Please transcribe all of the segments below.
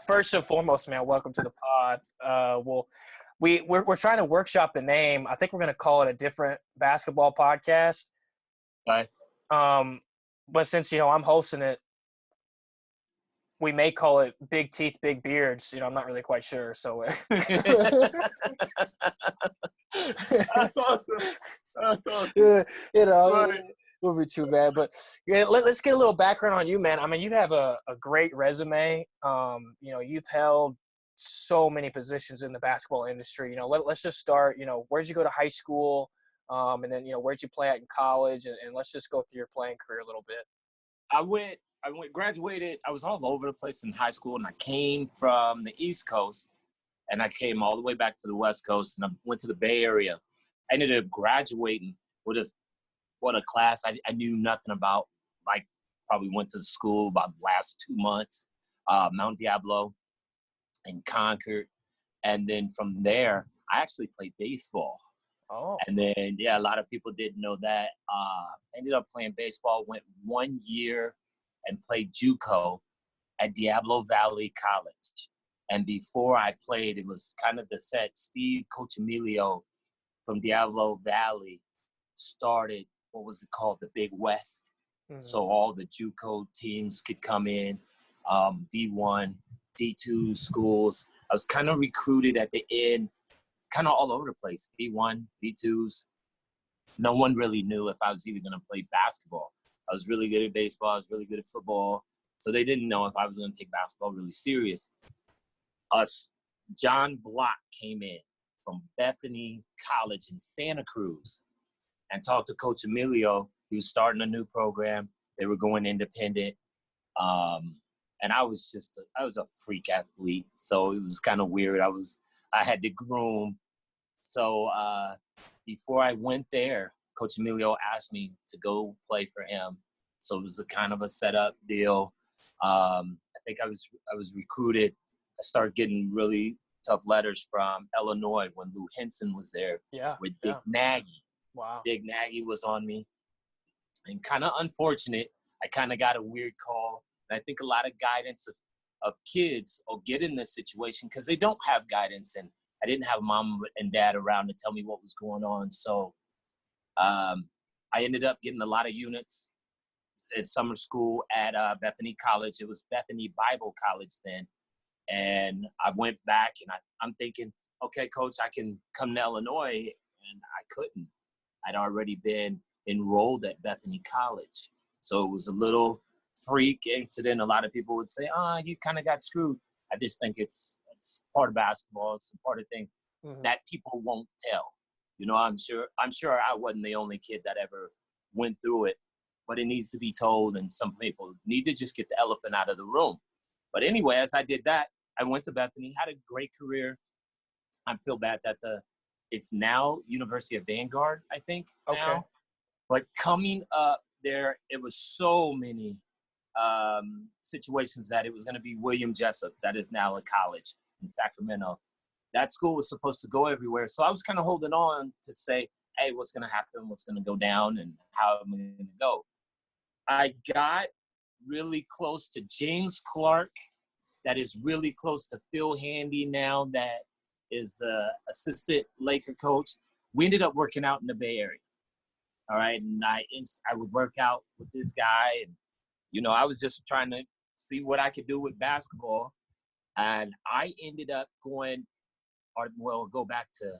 first and foremost, man, welcome to the pod. We're trying to workshop the name. I think we're going to call it a different basketball podcast. Okay. But since, I'm hosting it, we may call it Big Teeth, Big Beards. I'm not really quite sure. So That's awesome. That's awesome. Yeah, Right. it won't be too bad. But yeah, let's get a little background on you, man. I mean, you have a great resume. You've held so many positions in the basketball industry. Let's just start. Where'd you go to high school? And then, where'd you play at in college? And let's just go through your playing career a little bit. I graduated. I was all over the place in high school, and I came from the East Coast, and I came all the way back to the West Coast, and I went to the Bay Area. I ended up graduating with a class I knew nothing about. Like, probably went to school about the last 2 months, Mount Diablo and Concord. And then from there, I actually played baseball. Oh. And then, a lot of people didn't know that. Ended up playing baseball, went 1 year and played JUCO at Diablo Valley College. And before I played, it was kind of the set. Coach Emilio from Diablo Valley started, what was it called, the Big West. Mm-hmm. So all the JUCO teams could come in, D1, D2 schools. I was kind of recruited at the end, kind of all over the place, D1, D2s. No one really knew if I was even going to play basketball. I was really good at baseball. I was really good at football. So they didn't know if I was going to take basketball really serious. Jon Block came in from Bethany College in Santa Cruz and talked to Coach Emilio. He was starting a new program. They were going independent. And I was a freak athlete. So it was kind of weird. I had to groom. So before I went there, Coach Emilio asked me to go play for him. So it was a kind of a setup deal. I think I was recruited. I started getting really tough letters from Illinois when Lou Henson was there. Yeah. With Big Nagy. Wow. Big Nagy was on me. And kind of unfortunate, I kind of got a weird call. And I think a lot of guidance of kids will get in this situation because they don't have guidance. And I didn't have mom and dad around to tell me what was going on. So I ended up getting a lot of units at summer school at Bethany College. It was Bethany Bible College then. And I went back and I'm thinking, okay, coach, I can come to Illinois. And I couldn't. I'd already been enrolled at Bethany College. So it was a little freak incident. A lot of people would say, you kind of got screwed. I just think it's part of basketball. It's a part of thing that people won't tell. I'm sure I wasn't the only kid that ever went through it, but it needs to be told. And some people need to just get the elephant out of the room. But anyway, as I did that, I went to Bethany, had a great career. I feel bad that it's now University of Vanguard, I think. Okay. Now. But coming up there, it was so many situations that it was going to be William Jessup, that is now a college in Sacramento. That school was supposed to go everywhere. So I was kind of holding on to say, hey, what's going to happen? What's going to go down? And how am I going to go? I got really close to James Clark. That is really close to Phil Handy now, that is the assistant Laker coach. We ended up working out in the Bay Area. All right. And I would work out with this guy. And, I was just trying to see what I could do with basketball. And I ended up go back to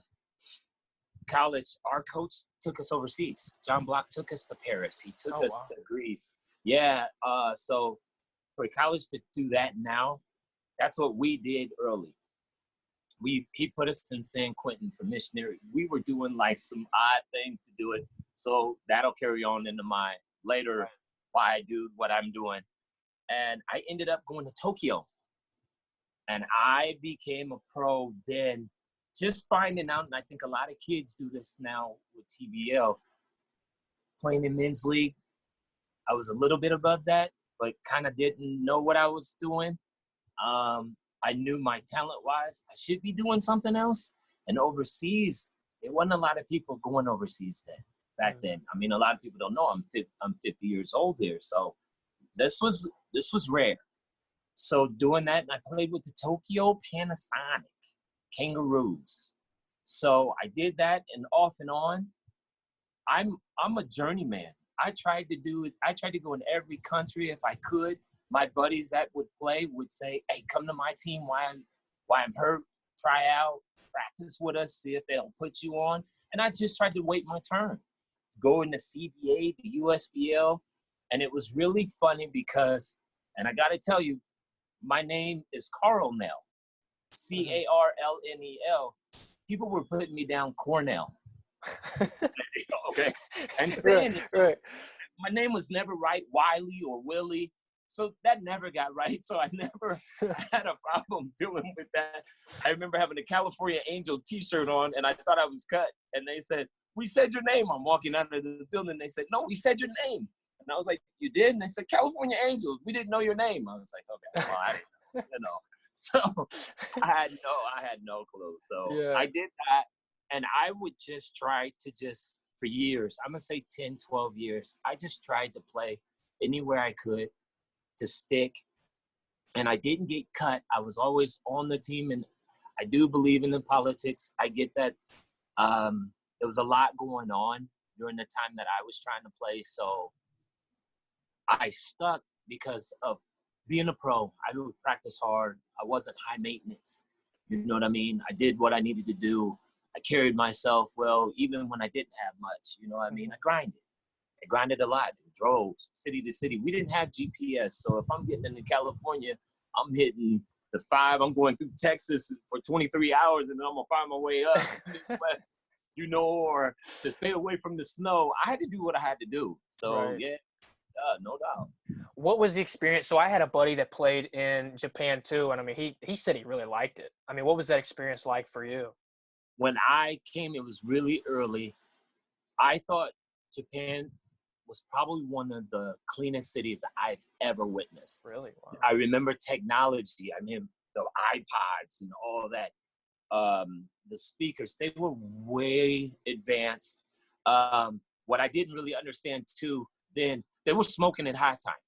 college. Our coach took us overseas. Jon Block took us to Paris. He took us to Greece. Yeah. So for college to do that now, that's what we did early. He put us in San Quentin for missionary. We were doing like some odd things to do it. So that'll carry on into my later why I do what I'm doing. And I ended up going to Tokyo. And I became a pro then, just finding out, and I think a lot of kids do this now with TBL, playing in men's league. I was a little bit above that, but kind of didn't know what I was doing. I knew my talent-wise, I should be doing something else. And overseas, there wasn't a lot of people going overseas back then. I mean, a lot of people don't know I'm 50 years old here, so this was rare. So doing that, and I played with the Tokyo Panasonic Kangaroos. So I did that, and off and on. I'm a journeyman. I tried to do it. I tried to go in every country if I could. My buddies that would play would say, "Hey, come to my team. Why I'm hurt? Try out, practice with us, see if they'll put you on." And I just tried to wait my turn. Go in the CBA, the USBL, and it was really funny because, and I got to tell you, my name is Carlnel, Carlnel. People were putting me down Cornell. Okay, and saying it. So my name was never right, Wiley or Willie. So that never got right. So I never had a problem dealing with that. I remember having a California Angel t-shirt on, and I thought I was cut. And they said, "We said your name." I'm walking out of the building. They said, "No, we said your name." And I was like, "You did?" And they said, "California Angels. We didn't know your name." I was like, "Okay, well, I didn't know." So I had no clue. So Yeah. I did that. And I would just try to for years, I'm going to say 10, 12 years, I just tried to play anywhere I could to stick. And I didn't get cut. I was always on the team. And I do believe in the politics. I get that. There was a lot going on during the time that I was trying to play. So I stuck because of being a pro. I would practice hard. I wasn't high maintenance. You know what I mean? I did what I needed to do. I carried myself well, even when I didn't have much. You know what I mean? I grinded a lot. Drove city to city. We didn't have GPS. So if I'm getting into California, I'm hitting the 5. I'm going through Texas for 23 hours, and then I'm going to find my way up Midwest, or to stay away from the snow. I had to do what I had to do. So, yeah, no doubt. What was the experience? So I had a buddy that played in Japan too, and I mean, he said he really liked it. I mean, what was that experience like for you? When I came, it was really early. I thought Japan was probably one of the cleanest cities I've ever witnessed. Really? Wow. I remember technology. I mean, the iPods and all that. The speakers, they were way advanced. What I didn't really understand too, then they were smoking at halftime.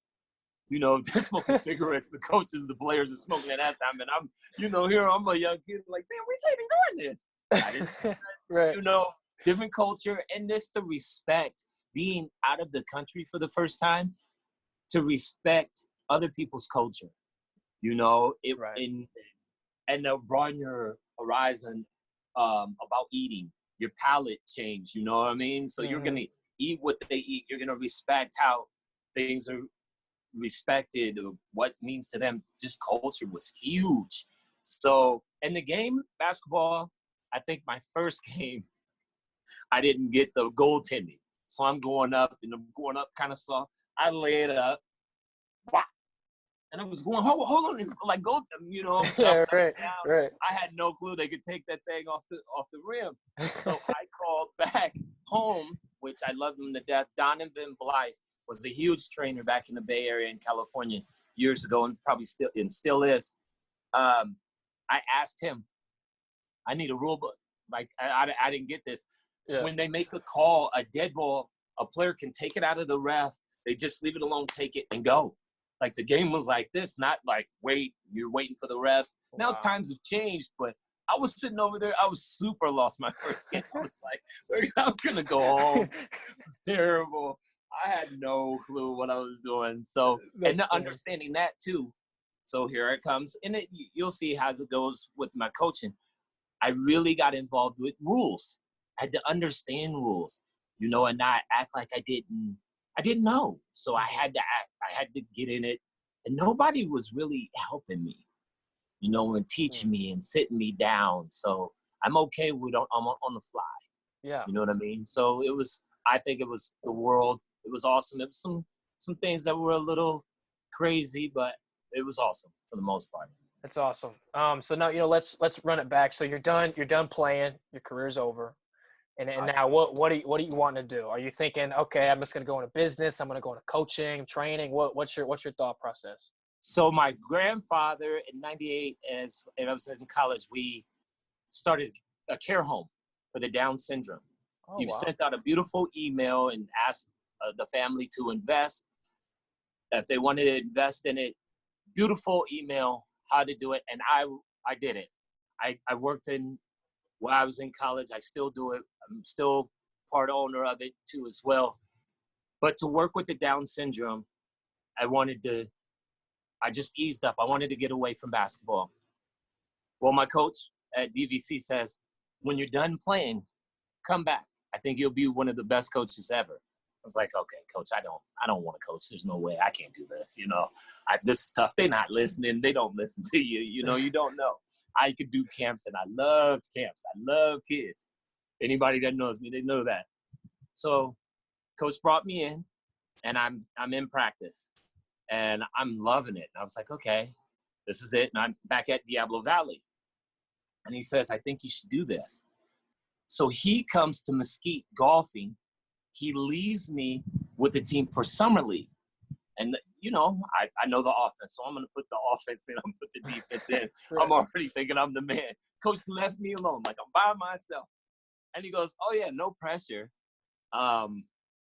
They're smoking cigarettes. The coaches, the players are smoking at halftime. And I'm, here I'm a young kid like, man, we can't be doing this. I didn't, right. Different culture. And this to respect being out of the country for the first time, to respect other people's culture. And they'll broaden your horizon about eating. Your palate change, you know what I mean? So you're going to eat what they eat. You're going to respect how things are respected, what means to them. Just culture was huge. So in the game, basketball, I think my first game, I didn't get the goaltending. So I'm going up kind of soft. I lay it up. Wow. And I was going, hold on, it's like goaltending, Yeah, right. I had no clue they could take that thing off the rim. So I called back home, which I loved him to death. Donovan Blythe was a huge trainer back in the Bay Area in California years ago, and probably still is. I asked him, I need a rule book. Like, I didn't get this. Yeah. When they make a call, a dead ball, a player can take it out of the ref. They just leave it alone, take it, and go. Like, the game was like this, not like, you're waiting for the refs. Wow. Now times have changed, but I was sitting over there. I was super lost my first game. I was like, I'm going to go home. This is terrible. I had no clue what I was doing. So, and understanding that too. So here it comes. And you'll see how it goes with my coaching. I really got involved with rules. I had to understand rules, and not act like I didn't know. So I had to act. I had to get in it. And nobody was really helping me, and teaching me and sitting me down. So I'm okay with I'm on the fly. Yeah. You know what I mean? So I think it was the world. It was awesome. It was some things that were a little crazy, but it was awesome for the most part. That's awesome. So now, let's run it back. So you're done playing, your career's over. And now what do you want to do? Are you thinking, okay, I'm just going to go into business, I'm going to go into coaching, training? What's your thought process? So my grandfather in 98, as I was in college, we started a care home for the Down syndrome. Oh, he sent out a beautiful email and asked the family to invest. If they wanted to invest in it, beautiful email how to do it, and I did it. I worked in when I was in college. I still do it. I'm still part owner of it too as well. But to work with the Down syndrome, I just eased up. I wanted to get away from basketball. Well, my coach at DVC says, when you're done playing, come back. I think you'll be one of the best coaches ever. I was like, okay, coach, I don't want to coach. There's no way I can't do this. This is tough. They're not listening. They don't listen to you. You don't know. I could do camps, and I loved camps. I love kids. Anybody that knows me, they know that. So coach brought me in, and I'm in practice, and I'm loving it. And I was like, okay, this is it. And I'm back at Diablo Valley. And he says, I think you should do this. So he comes to Mesquite golfing. He leaves me with the team for summer league. And, I know the offense, so I'm going to put the offense in. I'm going to put the defense in. Right. I'm already thinking I'm the man. Coach left me alone. Like, I'm by myself. And he goes, oh, yeah, no pressure.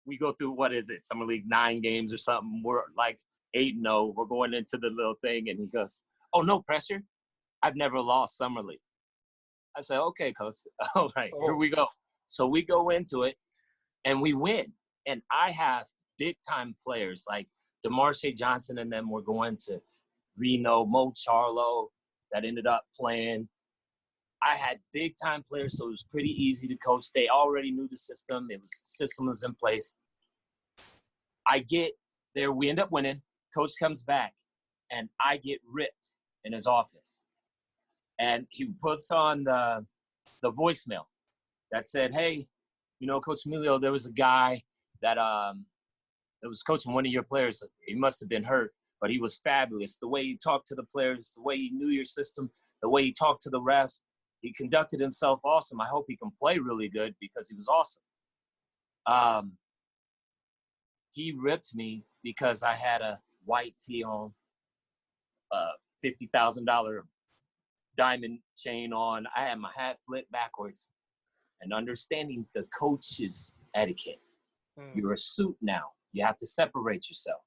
We go through, what is it, summer league 9 games or something. We're like 8-0. We're going into the little thing. And he goes, oh, no pressure? I've never lost summer league. I said, okay, coach. All right, Here we go. So we go into it, and we win. And I have big-time players like DeMarshe Johnson and them were going to Reno, Mo Charlo that ended up playing. I had big-time players, so it was pretty easy to coach. They already knew the system. The system was in place. I get there. We end up winning. Coach comes back, and I get ripped in his office. And he puts on the voicemail that said, hey, Coach Emilio, there was a guy that was coaching one of your players. He must have been hurt, but he was fabulous. The way he talked to the players, the way he knew your system, the way he talked to the refs, he conducted himself awesome. I hope he can play really good because he was awesome. He ripped me because I had a white tee on, $50,000 diamond chain on. I had my hat flipped backwards, and understanding the coach's etiquette. You're a suit now. You have to separate yourself.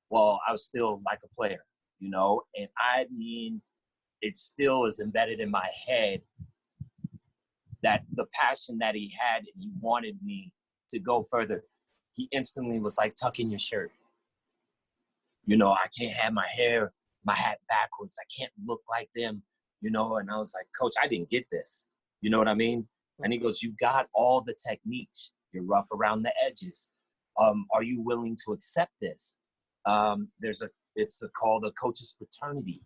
Well, I was still like a player, and it still is embedded in my head that the passion that he had, and he wanted me to go further. He instantly was like, tuck in your shirt. I can't have my hat backwards. I can't look like them. And I was like, Coach, I didn't get this. You know what I mean? And he goes, you got all the techniques. You're rough around the edges. Are you willing to accept this? It's called a coach's fraternity.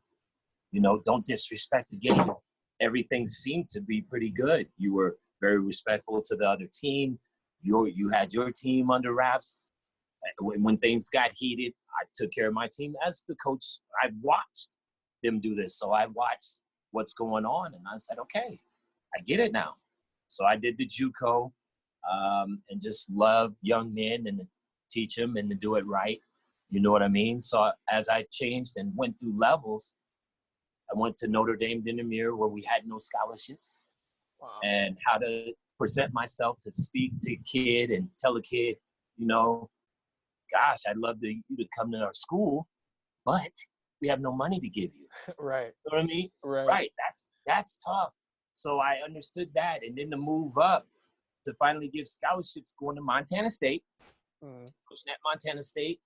Don't disrespect the game. Everything seemed to be pretty good. You were very respectful to the other team. You had your team under wraps. When things got heated, I took care of my team as the coach. I watched them do this. So I watched what's going on, and I said, okay, I get it now. So I did the JUCO and just love young men and to teach them and to do it right. You know what I mean? So as I changed and went through levels, I went to Notre Dame Dinnermere where we had no scholarships. Wow. And how to present myself to speak to a kid and tell a kid, gosh, I'd love you to come to our school, but we have no money to give you. Right. You know what I mean? Right. That's tough. So I understood that. And then to move up to finally give scholarships going to Montana State, coaching at Montana State,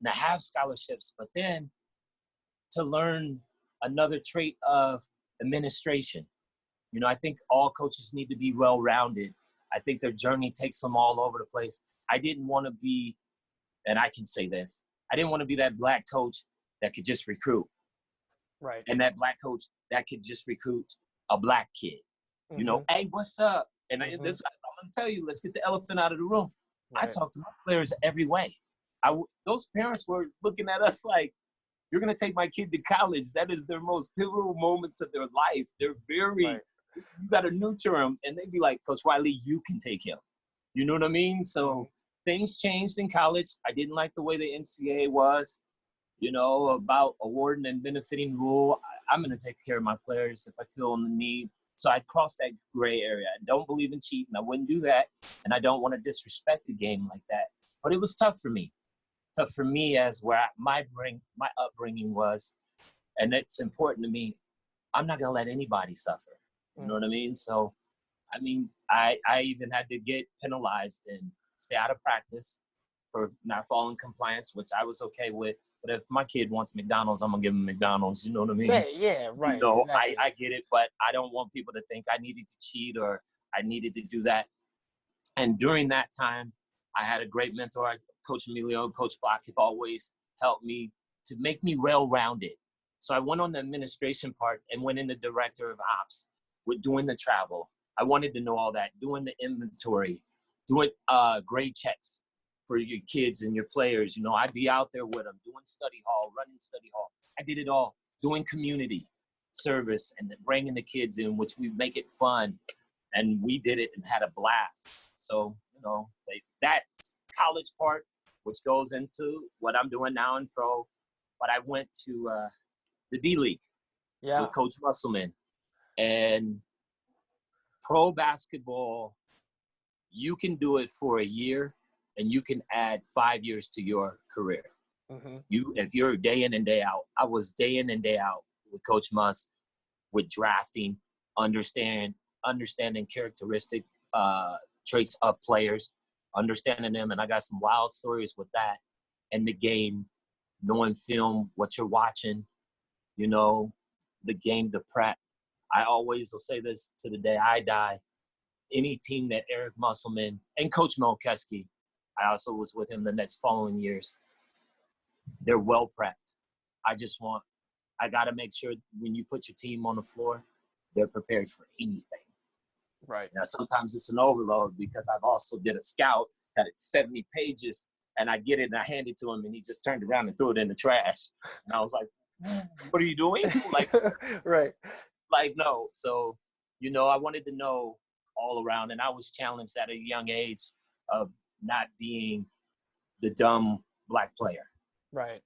and to have scholarships, but then to learn another trait of administration. I think all coaches need to be well-rounded. I think their journey takes them all over the place. I didn't want to be, and I can say this, I didn't want to be that black coach that could just recruit. Right. And that black coach that could just recruit a black kid. Hey, what's up? And I'm going to tell you, let's get the elephant out of the room. Right. I talk to my players every way. Those parents were looking at us like, you're going to take my kid to college. That is their most pivotal moments of their life. They're very, you got to nurture them. And they'd be like, Coach Wiley, you can take him. You know what I mean? So things changed in college. I didn't like the way the NCAA was, about awarding and benefiting rule. I'm going to take care of my players if I feel the need. So I'd cross that gray area. I don't believe in cheating. I wouldn't do that. And I don't want to disrespect the game like that. But it was tough for me. tough for me as where my upbringing was, and it's important to me. I'm not gonna let anybody suffer. You know what I mean? So, I mean, I even had to get penalized and stay out of practice for not following compliance, which I was okay with. But if my kid wants McDonald's, I'm gonna give him McDonald's. You know what I mean? Yeah, right. You know, exactly. I get it, but I don't want people to think I needed to cheat or I needed to do that. And during that time, I had a great mentor, Coach Emilio, Coach Block, have always helped me to make me well-rounded. So I went on the administration part and went in the director of ops with doing the travel. I wanted to know all that, doing the inventory, doing grade checks for your kids and your players. You know, I'd be out there with them, doing study hall, running study hall. I did it all, doing community service and bringing the kids in, which we make it fun. And we did it and had a blast. So, you know, that college part, which goes into what I'm doing now in pro, but I went to the D-League with Coach Musselman. And pro basketball, you can do it for a year and you can add 5 years to your career. If you're day in and day out. I was day in and day out with Coach Muss with drafting, understanding characteristic traits of players, understanding them. And I got some wild stories with that. And the game, knowing film, what you're watching, you know, the game, the prep. I always will say this to the day I die. Any team that Eric Musselman and Coach Mel Keski, I also was with him the next following years, they're well prepped. I got to make sure when you put your team on the floor, they're prepared for anything. Right. Now, sometimes it's an overload because I've also did a scout that it's 70 pages and I get it and I hand it to him and he just turned around and threw it in the trash. And I was like, what are you doing? Like, right. Like, no. So, you know, I wanted to know all around, and I was challenged at a young age of not being the dumb black player. Right.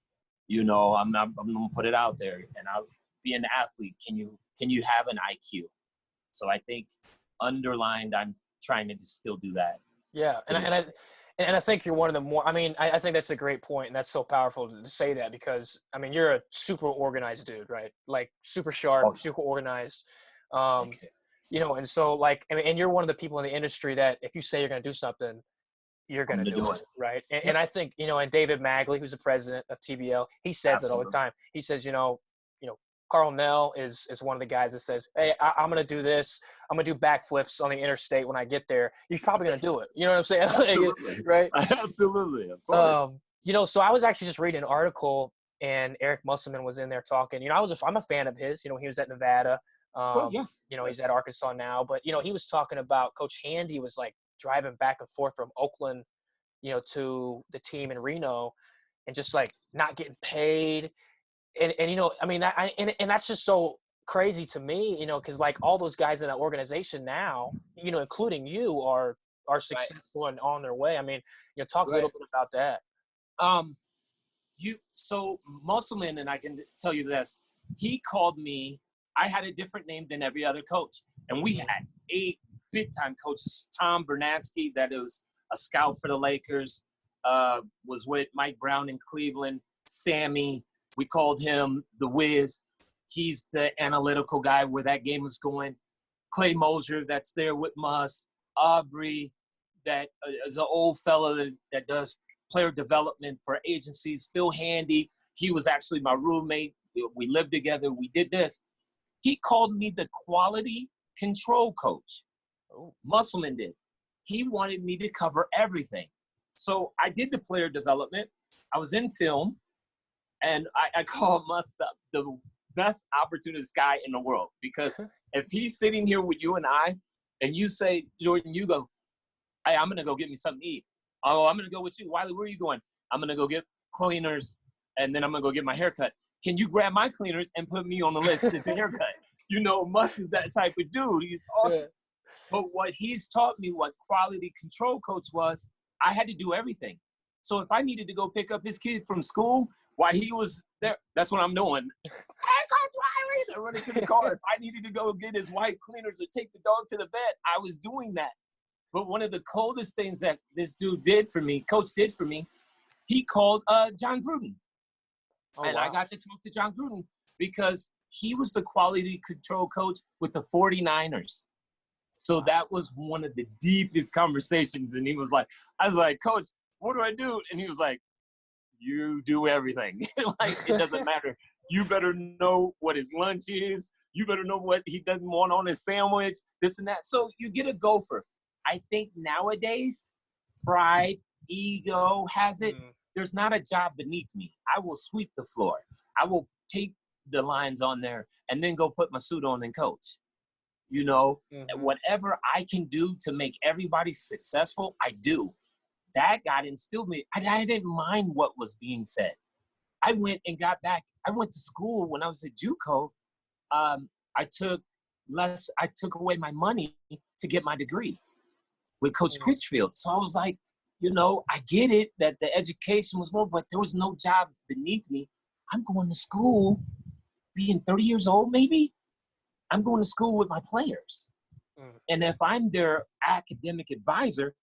You know, I'm gonna put it out there, and I'll be an athlete. Can you have an IQ? So I think underlined, I'm trying to still do that. Yeah, and I think you're one of the more. I mean, I think that's a great point, and that's so powerful to say that because I mean, you're a super organized dude, right? Like super sharp, super organized. You know, and so like, I mean, and you're one of the people in the industry that if you say you're going to do something, you're going to do it, right? And I think, you know, and David Magley, who's the president of TBL, he says it all the time. He says, you know, Carlnel is one of the guys that says, hey, I'm going to do this. I'm going to do backflips on the interstate when I get there. You're probably going to do it. You know what I'm saying? Absolutely. Right? Absolutely. Of course. You know, so I was actually just reading an article and Eric Musselman was in there talking. You know, I'm a fan of his. You know, he was at Nevada. You know, he's at Arkansas now. But, you know, he was talking about Coach Handy was like driving back and forth from Oakland, you know, to the team in Reno and just like not getting paid. And you know, I mean, and that's just so crazy to me, you know, because like all those guys in that organization now, you know, including you, are successful and on their way. I mean, you know, talk a little bit about that. So Musselman, and I can tell you this, he called me. I had a different name than every other coach, and we had 8 big-time coaches. Tom Bernansky, that was a scout for the Lakers, was with Mike Brown in Cleveland. Sammy. We called him the Wiz. He's the analytical guy where that game was going. Clay Mosier, that's there with Muss. Aubrey, that is an old fella that does player development for agencies. Phil Handy, he was actually my roommate. We lived together. We did this. He called me the quality control coach. Musselman did. He wanted me to cover everything. So I did the player development. I was in film. And I call Muss the best opportunist guy in the world because if he's sitting here with you and I, and you say, Jordan, you go, hey, I'm going to go get me something to eat. Oh, I'm going to go with you. Wiley, where are you going? I'm going to go get cleaners, and then I'm going to go get my haircut. Can you grab my cleaners and put me on the list to get the haircut? You know, Muss is that type of dude. He's awesome. Yeah. But what he's taught me, what quality control coach was, I had to do everything. So if I needed to go pick up his kid from school, while he was there, that's what I'm doing. Hey, Coach Wiley! They're running to the car. If I needed to go get his wife cleaners or take the dog to the vet, I was doing that. But one of the coldest things that this dude did for me, coach did for me, He called Jon Gruden. Oh, and wow. I got to talk to Jon Gruden because he was the quality control coach with the 49ers. So that was one of the deepest conversations. And he was like, I was like, Coach, what do I do? And he was like, you do everything. Like, it doesn't matter. You better know what his lunch is. You better know what he doesn't want on his sandwich, this and that. So you get a gopher. I think nowadays, pride, ego has it. There's not a job beneath me. I will sweep the floor. I will tape the lines on there and then go put my suit on and coach. You know, whatever I can do to make everybody successful, I do. That got instilled in me. I didn't mind what was being said. I went and got back. I went to school when I was at JUCO. I took away my money to get my degree with Coach Critchfield. So I was like, you know, I get it that the education was more, but there was no job beneath me. I'm going to school, being 30 years old, maybe. I'm going to school with my players. And if I'm their academic advisor,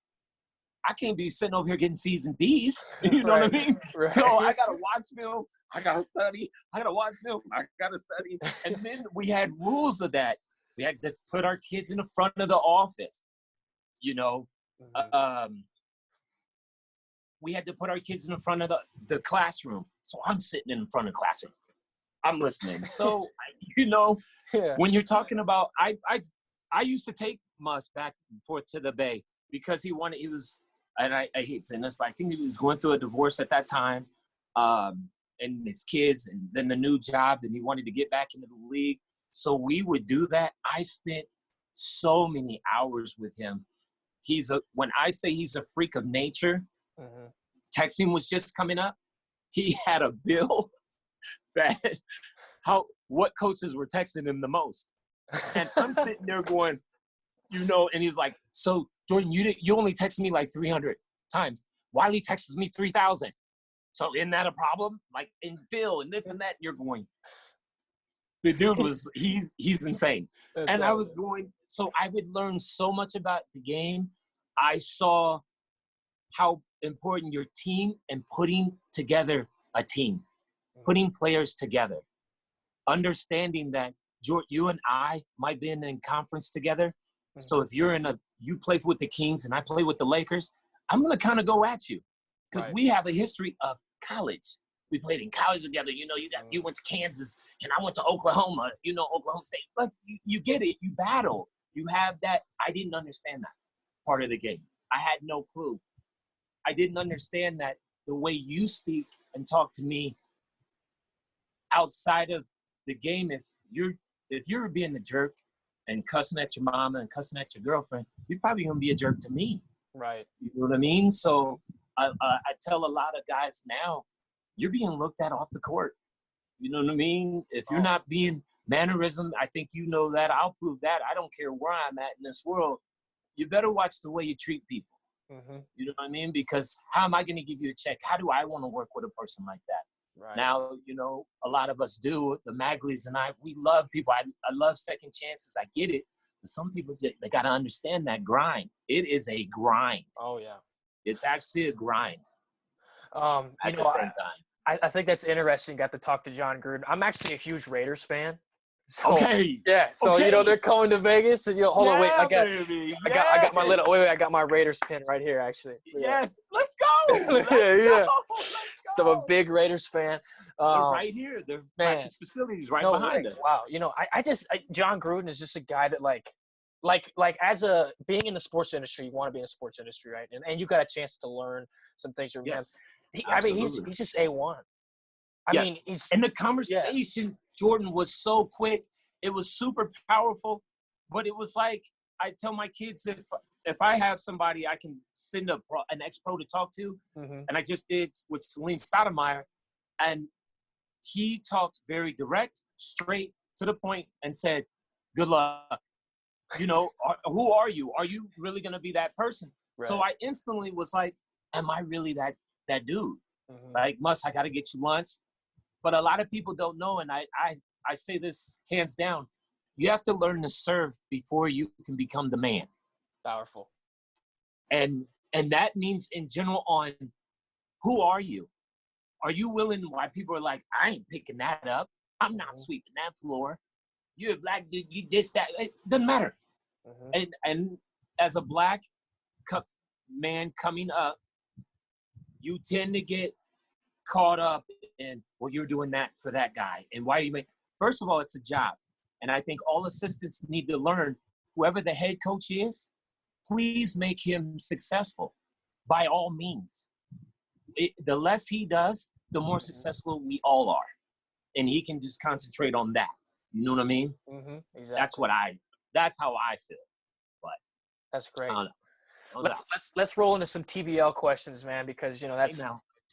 I can't be sitting over here getting C's and D's. You know what I mean? Right. So I got to watch film. I got to study. I got to watch film. I got to study. And then we had rules of that. We had to put our kids in the front of the office. You know, we had to put our kids in the front of the classroom. So I'm sitting in front of the classroom. I'm listening. So, you know, when you're talking about, I used to take Mus back and forth to the Bay because he was, and I hate saying this, but I think he was going through a divorce at that time, and his kids, and then the new job, and he wanted to get back into the league. So we would do that. I spent so many hours with him. When I say he's a freak of nature, texting was just coming up. He had a bill that what coaches were texting him the most. And I'm sitting there going, you know, and he's like, so Jordan, you only texted me like 300 times. Wiley texts me 3,000. So isn't that a problem? Like, in Phil and this and that, you're going, the dude he's insane. And I was going, so I would learn so much about the game. I saw how important your team and putting together a team, putting players together, understanding that you and I might be in a conference together. So if you play with the Kings and I play with the Lakers, I'm going to kind of go at you because we have a history of college. We played in college together. You know, you went to Kansas and I went to Oklahoma, you know, Oklahoma State. But you get it. You battle. You have that. I didn't understand that part of the game. I had no clue. I didn't understand that the way you speak and talk to me outside of the game, if you're being a jerk and cussing at your mama and cussing at your girlfriend, you're probably going to be a jerk to me. Right. You know what I mean? So I tell a lot of guys now, you're being looked at off the court. You know what I mean? If you're not being mannerism, I think you know that. I'll prove that. I don't care where I'm at in this world. You better watch the way you treat people. You know what I mean? Because how am I going to give you a check? How do I want to work with a person like that? Right. Now, you know, a lot of us do. The Magleys and I, we love people. I love second chances. I get it. But some people, they got to understand that grind. It is a grind. Oh, yeah. It's actually a grind at the same time. I think that's interesting. Got to talk to Jon Gruden. I'm actually a huge Raiders fan. So, okay. So you know they're coming to Vegas. So hold on, wait. I got my I got my Raiders pin right here, actually. Yes, let's go. Let's go. Let's go. So I'm a big Raiders fan. They're right here. Their practice facilities right behind us. Wow. You know, Jon Gruden is just a guy that like as being in the sports industry, you want to be in the sports industry, right? And you got a chance to learn some things from him. He's just A1. I mean, and the conversation, Jordan, was so quick. It was super powerful, but it was like I tell my kids if I have somebody I can send an ex-pro to talk to, and I just did with Salim Stoudemire, and he talked very direct, straight to the point, and said, "Good luck. You know, who are you? Are you really going to be that person?" Right. So I instantly was like, "Am I really that dude? Like, I got to get you lunch." But a lot of people don't know, and I say this hands down, you have to learn to serve before you can become the man. Powerful. And that means in general on Who are you? Are you willing, why people are like, I ain't picking that up. I'm not sweeping that floor. You're a black dude, you this, that. It doesn't matter. And as a black man coming up, you tend to get caught up in, well, you're doing that for that guy. And why are you first of all, it's a job. And I think all assistants need to learn, whoever the head coach is, please make him successful by all means. The less he does, the more successful we all are. And he can just concentrate on that. You know what I mean? Exactly. That's how I feel. But that's great. I don't know. Let's roll into some TBL questions, man, because, you know, that's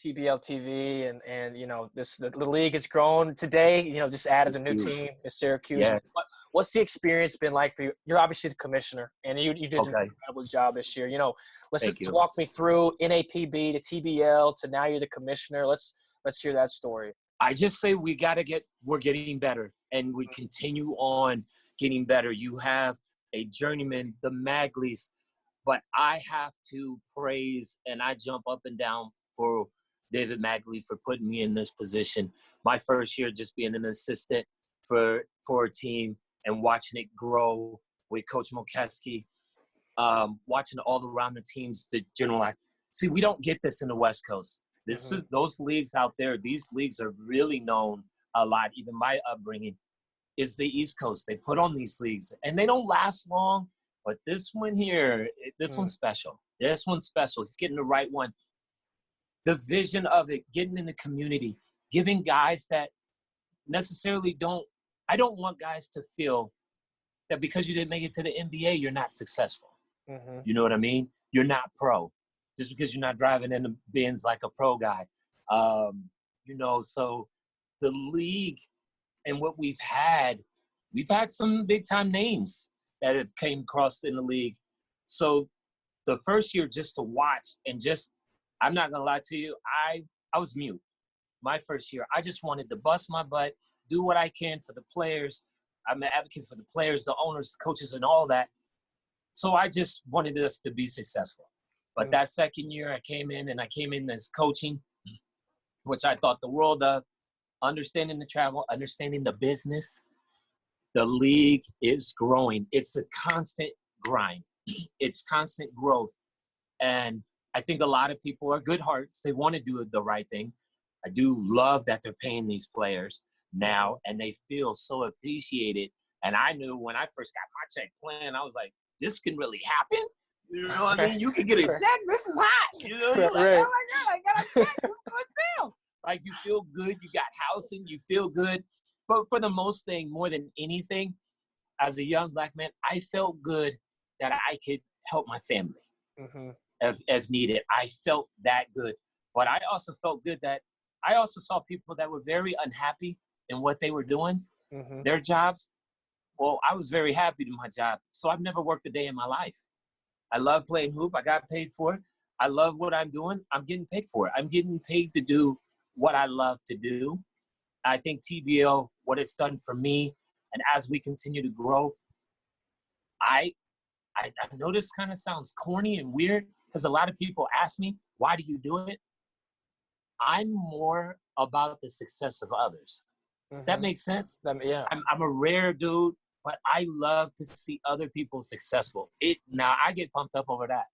TBL TV and you know, the league has grown today, you know, just added a new team in Syracuse. Yes. What's the experience been like for you? You're obviously the commissioner, and you did an incredible job this year. You know, let's walk me through NAPB to TBL to now you're the commissioner. Let's hear that story. I just say we're getting better, and we continue on getting better. You have a journeyman, the Magleys, but I have to praise, and I jump up and down for David Magley for putting me in this position. My first year just being an assistant for a team and watching it grow with Coach Mokeski, watching all around the teams, the general. See, we don't get this in the West Coast. This is those leagues out there. These leagues are really known a lot. Even my upbringing is the East Coast. They put on these leagues, and they don't last long. But this one here, this one's special. This one's special. He's getting the right one. The vision of it, getting in the community, giving guys that necessarily I don't want guys to feel that because you didn't make it to the NBA, you're not successful. You know what I mean? You're not pro. Just because you're not driving in the Benz like a pro guy. You know, so the league and what we've had some big-time names that have came across in the league. So the first year just to watch and I'm not going to lie to you, I was mute. My first year, I just wanted to bust my butt, do what I can for the players. I'm an advocate for the players, the owners, the coaches, and all that. So I just wanted us to be successful. But that second year, I came in as coaching, which I thought the world of, understanding the travel, understanding the business. The league is growing. It's a constant grind. It's constant growth. And I think a lot of people are good hearts. They want to do the right thing. I do love that they're paying these players now, and they feel so appreciated. And I knew when I first got my check plan, I was like, this can really happen? You know what I mean? You can get a check. This is hot. You know, you're like, oh my God, I got a check. What's going down? Like, you feel good. You got housing. You feel good. But for the most thing, more than anything, as a young black man, I felt good that I could help my family if needed. I felt that good. But I also felt good that I also saw people that were very unhappy in what they were doing, their jobs. Well, I was very happy to my job. So I've never worked a day in my life. I love playing hoop. I got paid for it. I love what I'm doing. I'm getting paid for it. I'm getting paid to do what I love to do. I think TBL, what it's done for me, and as we continue to grow, I know this kind of sounds corny and weird because a lot of people ask me, why do you do it? I'm more about the success of others. Does that make sense? Yeah. I'm a rare dude, but I love to see other people successful. Now, I get pumped up over that.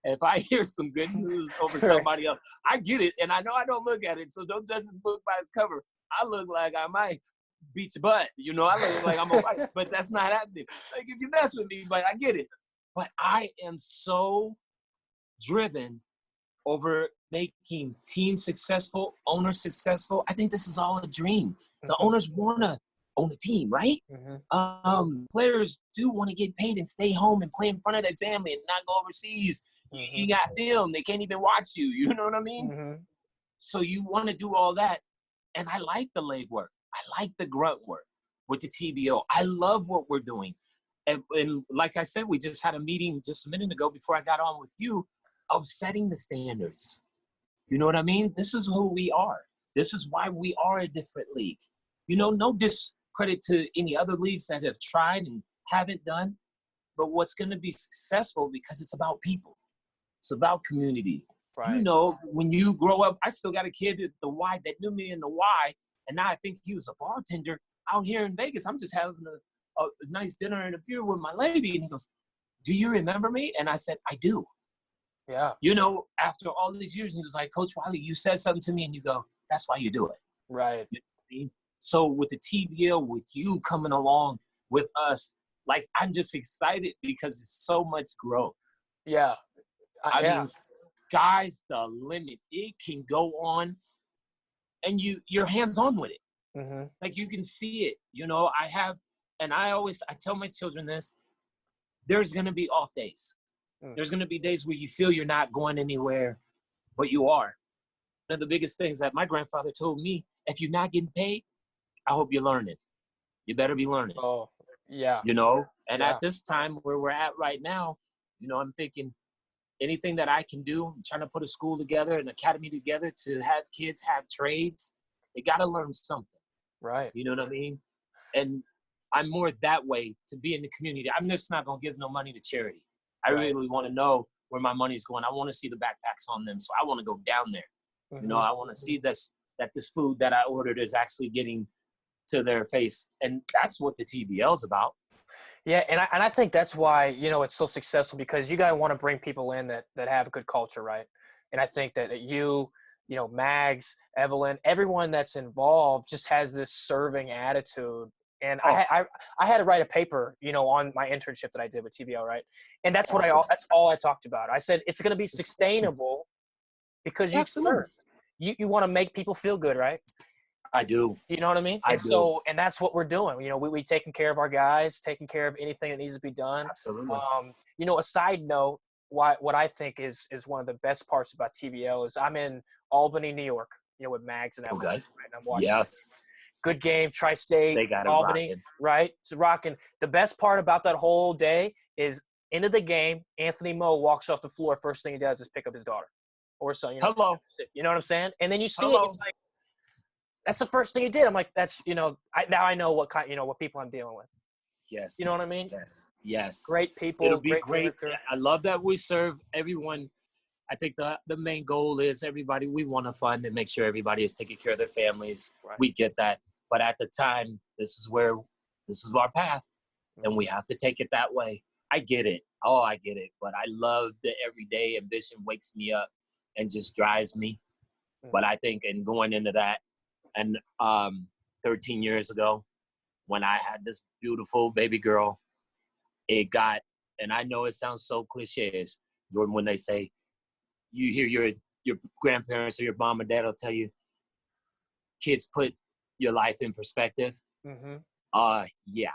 If I hear some good news over somebody else, I get it, and I know I don't look at it, so don't judge this book by its cover. I look like I might beat your butt. You know, I look like I'm a fight, but that's not happening. Like, if you mess with me, but I get it. But I am so driven over making teams successful, owners successful. I think this is all a dream. The owners want to own a team, right? Players do want to get paid and stay home and play in front of their family and not go overseas. You got film. They can't even watch you. You know what I mean? So you want to do all that. And I like the leg work. I like the grunt work with the TBO. I love what we're doing. And like I said, we just had a meeting just a minute ago before I got on with you of setting the standards. You know what I mean? This is who we are. This is why we are a different league. You know, no discredit to any other leagues that have tried and haven't done. But what's going to be successful because it's about people. It's about community. You know, when you grow up, I still got a kid at the Y that knew me in the Y, and now I think he was a bartender out here in Vegas. I'm just having a nice dinner and a beer with my lady, and he goes, "Do you remember me?" And I said, "I do." Yeah. You know, after all these years, and he was like, "Coach Wiley, you said something to me," and you go, "That's why you do it." Right. You know what I mean? So with the TBL, with you coming along with us, like, I'm just excited because it's so much growth. Yeah. I mean, sky's the limit. It can go on, and you're hands on with it. Mm-hmm. Like, you can see it. You know, I tell my children this: there's gonna be off days. There's gonna be days where you feel you're not going anywhere, but you are. One of the biggest things that my grandfather told me: if you're not getting paid, I hope you're learning. You better be learning. Oh, yeah. You know, and at this time where we're at right now, you know, I'm thinking anything that I can do. I'm trying to put a school together, an academy together to have kids have trades. They got to learn something. Right. You know what I mean? And I'm more that way to be in the community. I'm just not going to give no money to charity. I really want to know where my money's going. I want to see the backpacks on them. So I want to go down there. Mm-hmm. You know, I want to see that this food that I ordered is actually getting to their face. And that's what the TBL is about. Yeah, and I think that's why, you know, it's so successful, because you guys want to bring people in that have a good culture, right? And I think that you know, Mags, Evelyn, everyone that's involved just has this serving attitude. And I had to write a paper, you know, on my internship that I did with TBL, right? And that's that's all I talked about. I said it's going to be sustainable because you serve. You want to make people feel good, right? I do. You know what I mean? And that's what we're doing. You know, we taking care of our guys, taking care of anything that needs to be done. Absolutely. You know, a side note, what I think is one of the best parts about TBL is I'm in Albany, New York, you know, with Mags and Evelyn. Okay. Right? I'm watching. Yes. Good game, Tri-State, they got Albany, rocking. Right? It's rocking. The best part about that whole day is end of the game, Anthony Moe walks off the floor. First thing he does is pick up his daughter or son. You know, hello. You know what I'm saying? And then you see it, like, that's the first thing he did. I'm like, that's, you know, now I know what kind, you know, what people I'm dealing with. Yes. You know what I mean? Yes. Great people. It'll be great. Character. I love that we serve everyone. I think the main goal is everybody, we want to fund and make sure everybody is taking care of their families. Right. We get that. But at the time, this is our path, and we have to take it that way. I get it. Oh, I get it. But I love the everyday ambition wakes me up and just drives me. But I think in going into that, and 13 years ago, when I had this beautiful baby girl, it got, and I know it sounds so cliche, Jordan, when they say, you hear your grandparents or your mom or dad will tell you, kids put your life in perspective. Mm-hmm. Yeah,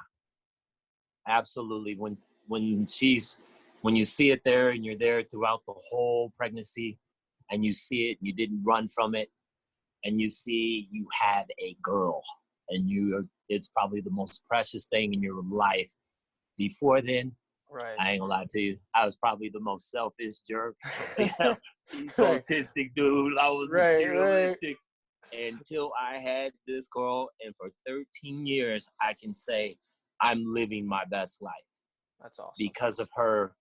absolutely. When you see it there and you're there throughout the whole pregnancy, and you see it and you didn't run from it, and you see you had a girl, and it's probably the most precious thing in your life. Before then, right. I ain't gonna lie to you, I was probably the most selfish jerk, egotistic dude. I was materialistic until I had this girl, and for 13 years, I can say I'm living my best life. That's awesome. Because of her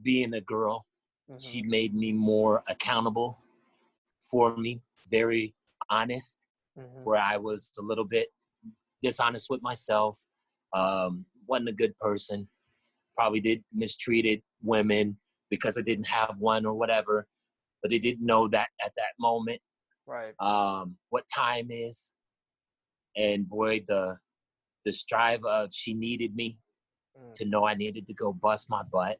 being a girl, she made me more accountable for me, very honest, where I was a little bit dishonest with myself, wasn't a good person, probably did mistreated women because I didn't have one or whatever, but they didn't know that at that moment, right? What time is. And boy, the strive of, she needed me to know I needed to go bust my butt,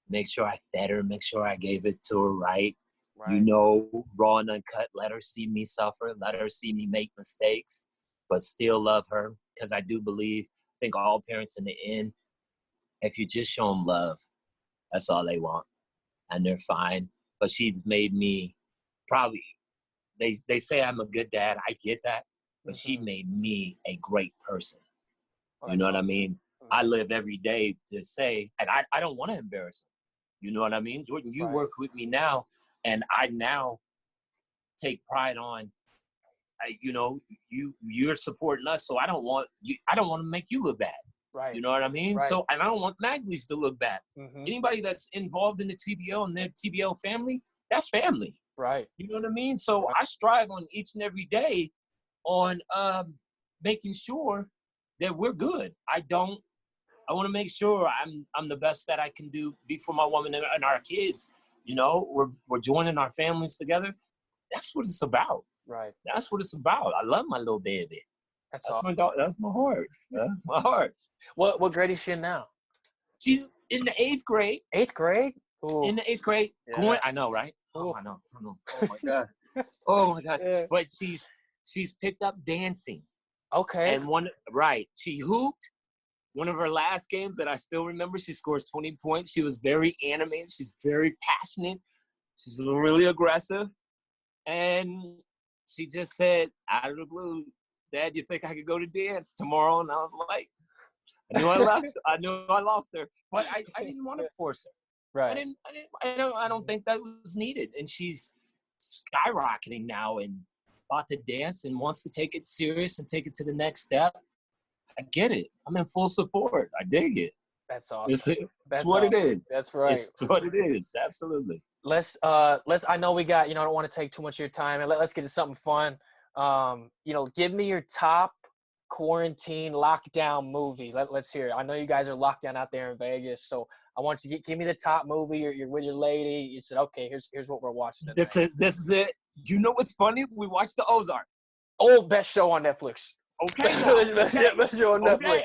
make sure I fed her, make sure I gave it to her right. You know, raw and uncut, let her see me suffer, let her see me make mistakes, but still love her. Because I do believe, I think all parents in the end, if you just show them love, that's all they want, and they're fine. But she's made me probably, they say I'm a good dad. I get that, but she made me a great person. You know what I mean? I live every day to say, and I don't want to embarrass her. You know what I mean? Jordan, you work with me now, and I now take pride on, you know, you're supporting us, so I don't want to make you look bad. Right. You know what I mean? Right. So, and I don't want Magley's to look bad. Mm-hmm. Anybody that's involved in the TBL and their TBL family, that's family. Right. You know what I mean? So Right. I strive on each and every day on making sure that we're good. I want to make sure I'm the best that I can be for my woman and our kids. You know, we're joining our families together. That's what it's about. Right. That's what it's about. I love my little baby. That's That's awesome. my dog. That's my heart. That's my heart. What grade is she in now? She's in the 8th grade. 8th grade? Ooh. In the 8th grade. Yeah. Going, I know, right? Oh, I know. Oh my God. Oh my gosh. Yeah. But she's picked up dancing. Okay. And she hooped. One of her last games that I still remember, she scores 20 points. She was very animated. She's very passionate. She's really aggressive. And she just said, out of the blue, Dad, you think I could go to dance tomorrow? And I was like, I knew I left. I knew I lost her. But I didn't want to force her. Right. I don't think that was needed. And she's skyrocketing now and about to dance and wants to take it serious and take it to the next step. I get it. I'm in full support. I dig it. That's awesome. That's what awesome. it is. That's right. It's what it is. Absolutely. Let's I know we got, I don't want to take too much of your time, and let's get to something fun. Give me your top quarantine lockdown movie. Let's hear it. I know you guys are locked down out there in Vegas, so I want you to give me the top movie. You're with your lady. You said, okay, here's what we're watching today. This is it. You know what's funny? We watched The Ozark. Oh, best show on Netflix. Okay. Best show on Netflix.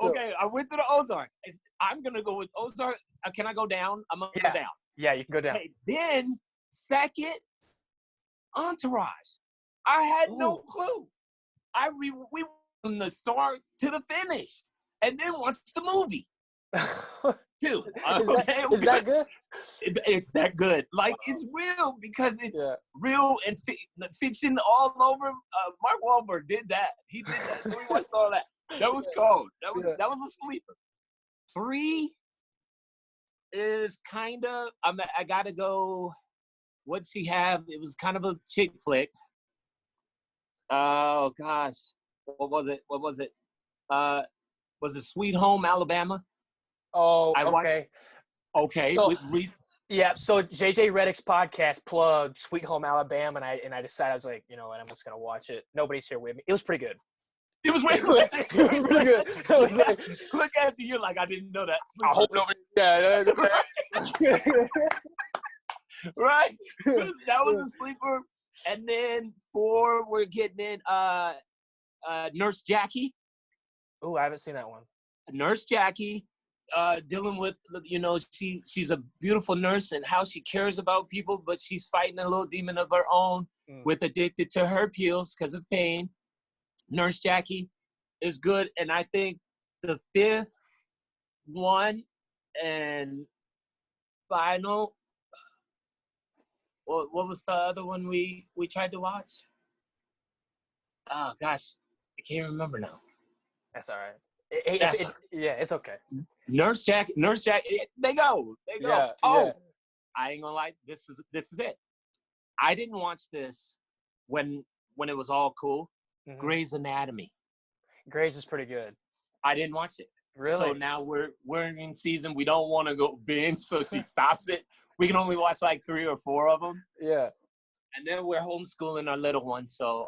Okay, I went to the Ozark. I'm gonna go with Ozark. Can I go down? I'm gonna go down. Yeah, you can go down. Okay, then second, Entourage. I had no clue. We went from the start to the finish, and then watched the movie. Too. Is that good? It's that good. Like, it's real because it's real and fiction all over. Mark Wahlberg did that. He did that. So we watched all that. That was cold. That was a sleeper. 3 is kind of. I gotta go. What'd she have? It was kind of a chick flick. Oh gosh, what was it? Was it Sweet Home Alabama? Oh, okay. Okay. So, so JJ Reddick's podcast plugged Sweet Home Alabama, and I decided, I was like, you know what, I'm just gonna watch it. Nobody's here with me. It was pretty good. It was pretty good. It was pretty good. I was like, look at you, you're like, I didn't know that. I hope nobody. Yeah. Right. That was a sleeper. And then 4, we're getting in Nurse Jackie. Oh, I haven't seen that one. Nurse Jackie. Dealing with, she's a beautiful nurse and how she cares about people, but she's fighting a little demon of her own with addicted to her pills because of pain. Nurse Jackie is good. And I think the 5th one and final, what was the other one we tried to watch? Oh, gosh, I can't remember now. That's all right. It's okay. Nurse Jack, they go. Yeah, I ain't gonna lie, this is it. I didn't watch this when it was all cool. Mm-hmm. Grey's Anatomy. Grey's is pretty good. I didn't watch it. Really? So now we're in season. We don't want to go binge, so she stops it. We can only watch like 3 or 4 of them. Yeah. And then we're homeschooling our little one. So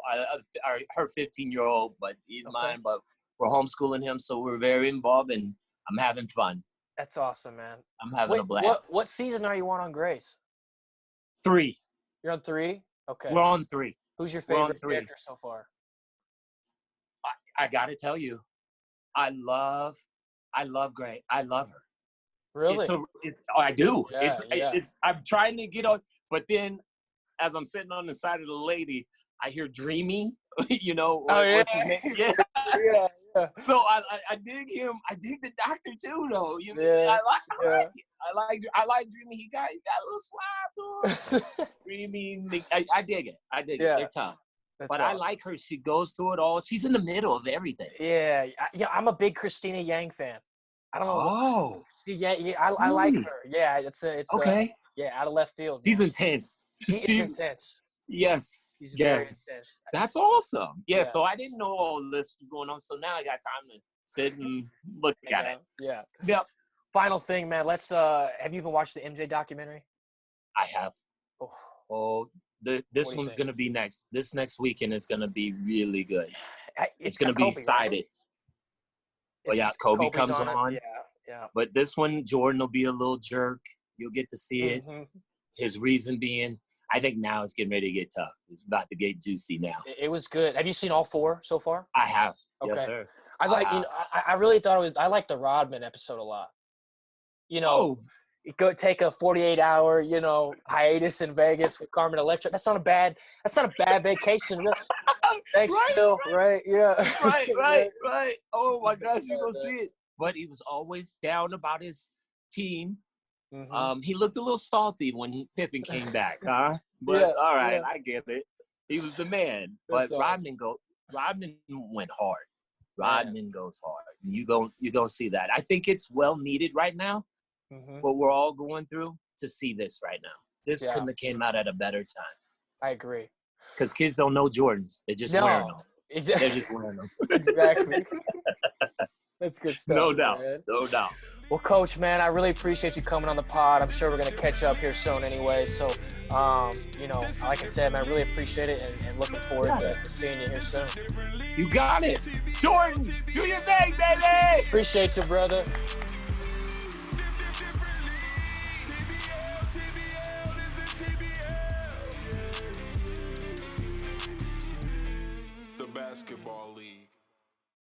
her 15-year-old, but he's mine. But we're homeschooling him, so we're very involved, and I'm having fun. That's awesome, man. I'm having a blast. What season are you on Grace? 3. You're on 3? Okay. We're on 3. Who's your favorite character so far? I got to tell you, I love Grey. I love her. Really? I do. Yeah, I'm trying to get on, but then as I'm sitting on the side of the lady, I hear Dreamy. You know. What's his name? Yeah. Yeah. So I dig him. I dig the doctor too, though. You know, yeah. I like Dreamy. He got a little swag to him. Dreamy. I dig it. It. They're tough. But awesome. I like her. She goes through it all. She's in the middle of everything. Yeah. I'm a big Christina Yang fan. I don't know. Oh. I like her. Yeah. It's okay. Out of left field. She's intense. She's intense. Yes. She's very intense. That's awesome. Yeah. So I didn't know all this was going on. So now I got time to sit and look at it. Yeah. Yep. Final thing, man. Let's. Have you even watched the MJ documentary? I have. Oh, this one's think? gonna be next. This next weekend is gonna be really good. It's gonna Kobe, be sided. Right? But yeah, Kobe Kobe's comes on. Yeah. But this one, Jordan will be a little jerk. You'll get to see it. His reason being, I think now it's getting ready to get tough. It's about to get juicy now. It was good. Have you seen all 4 so far? I have. Okay. Yes, sir. I really thought it was. I liked the Rodman episode a lot. Go take a 48-hour, hiatus in Vegas with Carmen Electra. That's not a bad vacation. Really. Thanks, Phil. Right? Yeah. Right. Oh my gosh, you're gonna see it. But he was always down about his team. He looked a little salty when Pippen came back, huh? But all right, I get it. He was the man. But Rodman went hard. Rodman goes hard. You're gonna see that. I think it's well needed right now. What we're all going through to see this right now. This couldn't have came out at a better time. I agree. Because kids don't know Jordans. They're just wearing them. Exactly. They're just wearing them. Exactly. That's good stuff. No doubt. Man. No doubt. Well, Coach, man, I really appreciate you coming on the pod. I'm sure we're going to catch up here soon anyway. So, like I said, man, I really appreciate it and looking forward to seeing you here soon. You got it. Jordan, do your thing, baby. Appreciate you, brother. Basketball league.